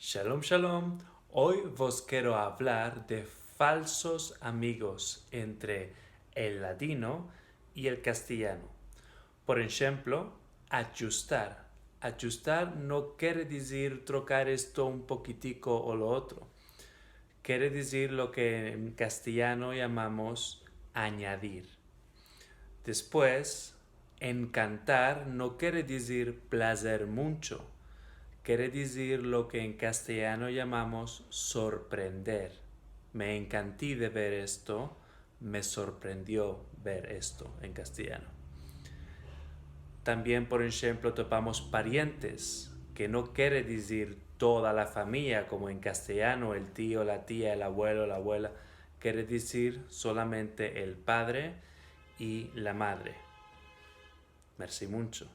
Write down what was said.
Shalom, shalom. Hoy vos quiero hablar de falsos amigos entre el ladino y el castellano. Por ejemplo, ajustar. Ajustar no quiere decir trocar esto un poquitico o lo otro. Quiere decir lo que en castellano llamamos añadir. Después, encantar no quiere decir placer mucho. Quiere decir lo que en castellano llamamos sorprender. Me encanté de ver esto, me sorprendió ver esto en castellano. También, por ejemplo, topamos parientes, que no quiere decir toda la familia, como en castellano, el tío, la tía, el abuelo, la abuela. Quiere decir solamente el padre y la madre. Merci mucho.